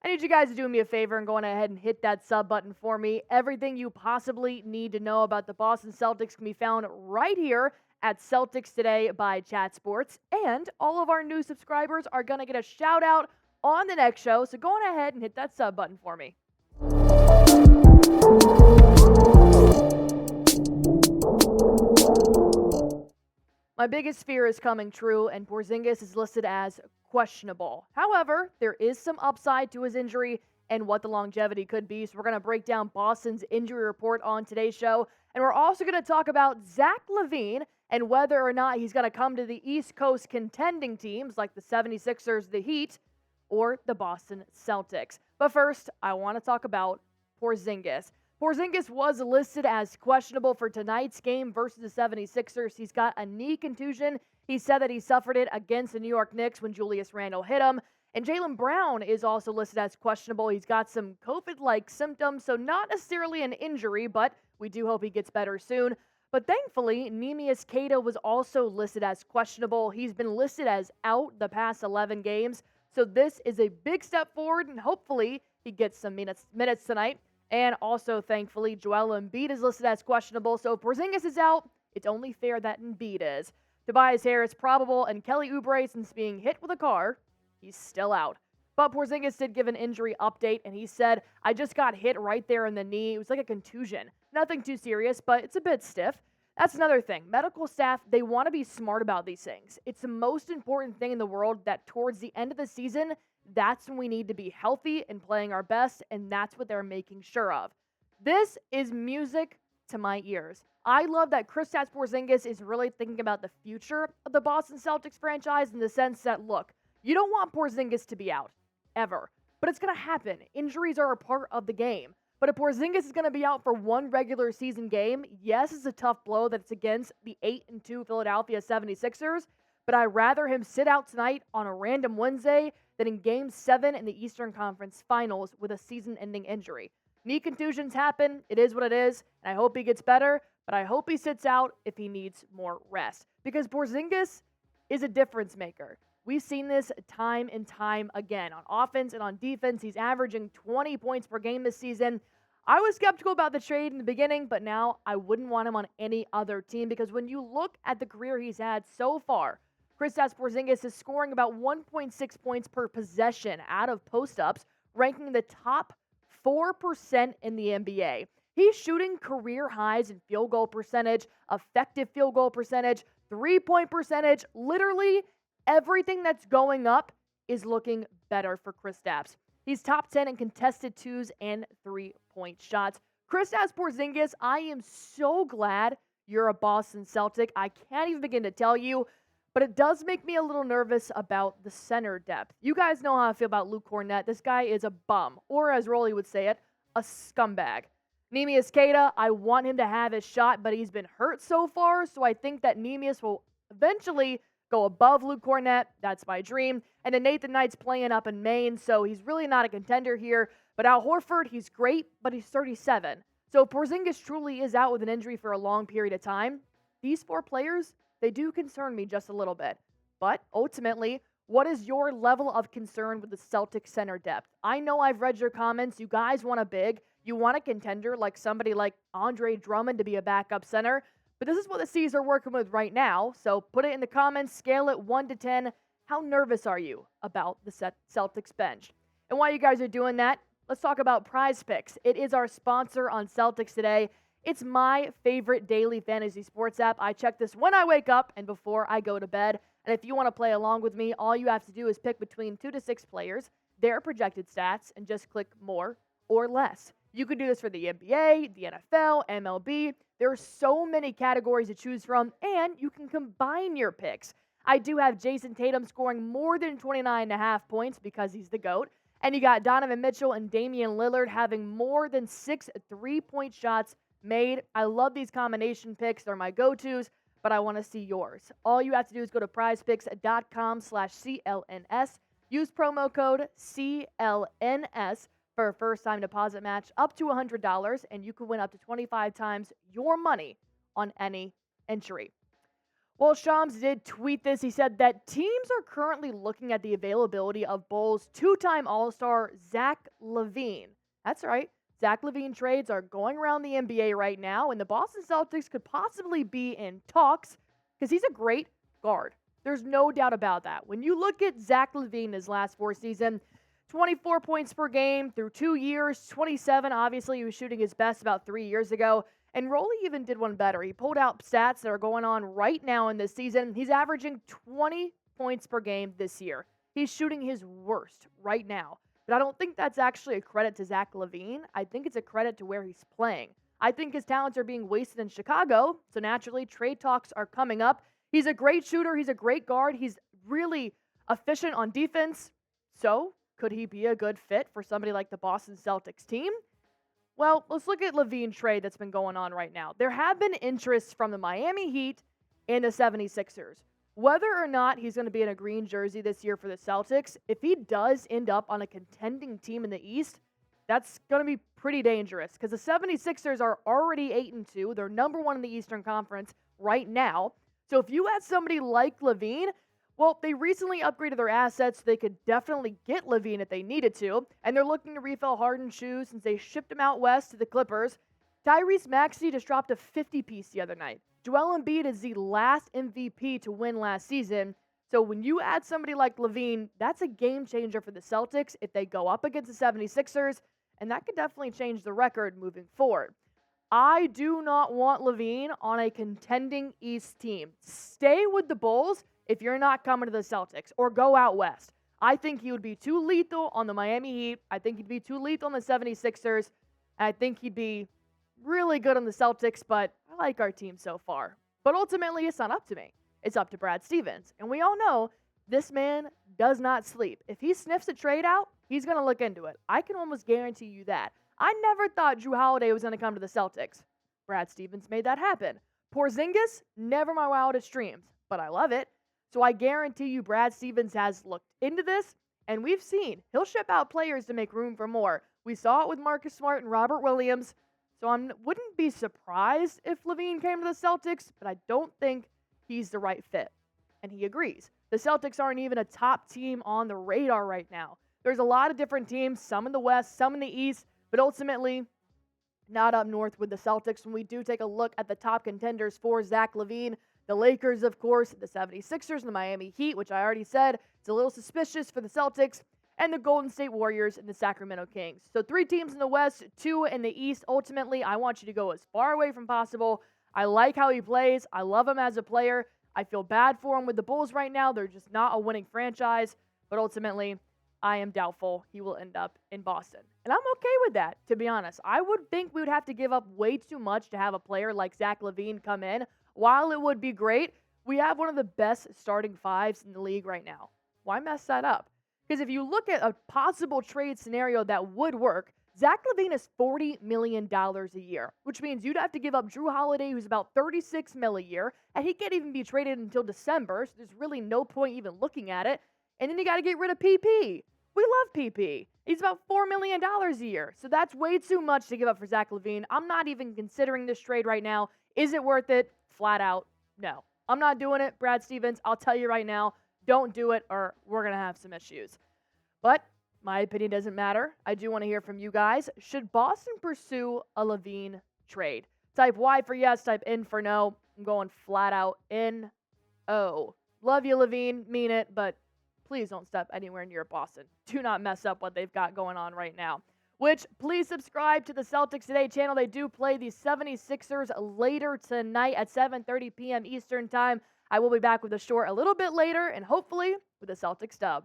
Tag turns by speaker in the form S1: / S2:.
S1: I need you guys to do me a favor and going ahead and hit that sub button for me. Everything you possibly need to know about the Boston Celtics can be found right here at Celtics Today by Chat Sports. And all of our new subscribers are going to get a shout out on the next show. So go on ahead and hit that sub button for me. My biggest fear is coming true, and Porzingis is listed as questionable. However, there is some upside to his injury and what the longevity could be. So we're going to break down Boston's injury report on today's show. And we're also going to talk about Zach LaVine and whether or not he's going to come to the East Coast contending teams like the 76ers, the Heat, or the Boston Celtics. But first, I want to talk about Porzingis. Porzingis was listed as questionable for tonight's game versus the 76ers. He's got a knee contusion. He said that he suffered it against the New York Knicks when Julius Randle hit him. And Jaylen Brown is also listed as questionable. He's got some COVID-like symptoms, so not necessarily an injury, but we do hope he gets better soon. But thankfully, Neemias Queta was also listed as questionable. He's been listed as out the past 11 games. So this is a big step forward, and hopefully he gets some minutes tonight. And also, thankfully, Joel Embiid is listed as questionable. So if Porzingis is out, it's only fair that Embiid is. Tobias Harris probable, and Kelly Oubre, since being hit with a car, he's still out. But Porzingis did give an injury update, and he said, I just got hit right there in the knee. It was like a contusion. Nothing too serious, but it's a bit stiff. That's another thing. Medical staff, they want to be smart about these things. It's the most important thing in the world that towards the end of the season, that's when we need to be healthy and playing our best, and that's what they're making sure of. This is music to my ears. I love that Kristaps Porzingis is really thinking about the future of the Boston Celtics franchise in the sense that, look, you don't want Porzingis to be out, ever. But it's going to happen. Injuries are a part of the game. But if Porzingis is going to be out for one regular season game, yes, it's a tough blow that it's against the 8-2 Philadelphia 76ers, but I'd rather him sit out tonight on a random Wednesday than in Game 7 in the Eastern Conference Finals with a season-ending injury. Knee contusions happen. It is what it is, and I hope he gets better, but I hope he sits out if he needs more rest. Because Porzingis is a difference maker. We've seen this time and time again. On offense and on defense, he's averaging 20 points per game this season. I was skeptical about the trade in the beginning, but now I wouldn't want him on any other team because when you look at the career he's had so far, Kristaps Porzingis is scoring about 1.6 points per possession out of post-ups, ranking in the top 4% in the NBA. He's shooting career highs in field goal percentage, effective field goal percentage, three-point percentage. Literally everything that's going up is looking better for Kristaps. He's top 10 in contested twos and three-point shots. Kristaps Porzingis, I am so glad you're a Boston Celtic. I can't even begin to tell you. But it does make me a little nervous about the center depth. You guys know how I feel about Luke Cornett. This guy is a bum, or as Rolly would say it, a scumbag. Neemias Queta, I want him to have his shot, but he's been hurt so far, so I think that Neemias will eventually go above Luke Cornett. That's my dream. And then Nathan Knight's playing up in Maine, so he's really not a contender here. But Al Horford, he's great, but he's 37. So if Porzingis truly is out with an injury for a long period of time, these four players, they do concern me just a little bit. But ultimately, what is your level of concern with the Celtics center depth? I know I've read your comments. You guys want a big. You want a contender like somebody like Andre Drummond to be a backup center. But this is what the C's are working with right now. So put it in the comments. Scale it 1 to 10. How nervous are you about the Celtics bench? And while you guys are doing that, let's talk about Prize Picks. It is our sponsor on Celtics Today. It's my favorite daily fantasy sports app. I check this when I wake up and before I go to bed. And if you want to play along with me, all you have to do is pick between 2 to 6 players, their projected stats, and just click more or less. You can do this for the NBA, the NFL, MLB. There are so many categories to choose from, and you can combine your picks. I do have Jason Tatum scoring more than 29.5 points because he's the GOAT. And you got Donovan Mitchell and Damian Lillard having more than 6 three-point shots made. I love these combination picks. They're my go-tos, but I want to see yours. All you have to do is go to prizepicks.com/CLNS. Use promo code CLNS for a first-time deposit match up to $100, and you can win up to 25 times your money on any entry. Well, Shams did tweet this. He said that teams are currently looking at the availability of Bulls two-time All-Star Zach LaVine. That's right. Zach LaVine trades are going around the NBA right now, and the Boston Celtics could possibly be in talks because he's a great guard. There's no doubt about that. When you look at Zach LaVine his last 4 seasons, 24 points per game through 2 years, 27. Obviously, he was shooting his best about 3 years ago. And Rolly even did one better. He pulled out stats that are going on right now in this season. He's averaging 20 points per game this year. He's shooting his worst right now. But I don't think that's actually a credit to Zach LaVine. I think it's a credit to where he's playing. I think his talents are being wasted in Chicago, so naturally trade talks are coming up. He's a great shooter. He's a great guard. He's really efficient on defense. So could he be a good fit for somebody like the Boston Celtics team? Well, let's look at LaVine trade that's been going on right now. There have been interests from the Miami Heat and the 76ers. Whether or not he's going to be in a green jersey this year for the Celtics, if he does end up on a contending team in the East, that's going to be pretty dangerous because the 76ers are already 8-2. They're number 1 in the Eastern Conference right now. So if you had somebody like LaVine, well, they recently upgraded their assets so they could definitely get LaVine if they needed to, and they're looking to refill Harden's shoes since they shipped him out west to the Clippers. Tyrese Maxey just dropped a 50-piece the other night. Joel Embiid is the last MVP to win last season, so when you add somebody like LaVine, that's a game changer for the Celtics if they go up against the 76ers, and that could definitely change the record moving forward. I do not want LaVine on a contending East team. Stay with the Bulls if you're not coming to the Celtics, or go out west. I think he would be too lethal on the Miami Heat. I think he'd be too lethal on the 76ers. And I think he'd be really good on the Celtics, but I like our team so far. But ultimately, it's not up to me. It's up to Brad Stevens. And we all know this man does not sleep. If he sniffs a trade out, he's going to look into it. I can almost guarantee you that. I never thought Jrue Holiday was going to come to the Celtics. Brad Stevens made that happen. Porzingis, never my wildest dreams, but I love it. So I guarantee you Brad Stevens has looked into this, and we've seen he'll ship out players to make room for more. We saw it with Marcus Smart and Robert Williams, so I wouldn't be surprised if LaVine came to the Celtics, but I don't think he's the right fit. And he agrees. The Celtics aren't even a top team on the radar right now. There's a lot of different teams, some in the West, some in the East, but ultimately not up north with the Celtics. When we do take a look at the top contenders for Zach LaVine, the Lakers, of course, the 76ers, and the Miami Heat, which I already said, it's a little suspicious for the Celtics, and the Golden State Warriors and the Sacramento Kings. So 3 teams in the West, 2 in the East. Ultimately, I want you to go as far away from possible. I like how he plays. I love him as a player. I feel bad for him with the Bulls right now. They're just not a winning franchise. But ultimately, I am doubtful he will end up in Boston. And I'm okay with that, to be honest. I would think we would have to give up way too much to have a player like Zach LaVine come in. While it would be great, we have one of the best starting 5s in the league right now. Why mess that up? Because if you look at a possible trade scenario that would work, Zach LaVine is $40 million a year, which means you'd have to give up Jrue Holiday, who's about $36 million a year, and he can't even be traded until December, so there's really no point even looking at it. And then you got to get rid of PP. We love PP. He's about $4 million a year, so that's way too much to give up for Zach LaVine. I'm not even considering this trade right now. Is it worth it? Flat out, no. I'm not doing it, Brad Stevens. I'll tell you right now, don't do it or we're going to have some issues. But my opinion doesn't matter. I do want to hear from you guys. Should Boston pursue a LaVine trade? Type Y for yes, type N for no. I'm going flat out N-O. Love you, LaVine. Mean it, but please don't step anywhere near Boston. Do not mess up what they've got going on right now. Which, please subscribe to the Celtics Today channel. They do play the 76ers later tonight at 7:30 p.m. Eastern Time. I will be back with a short a little bit later and hopefully with a Celtics dub.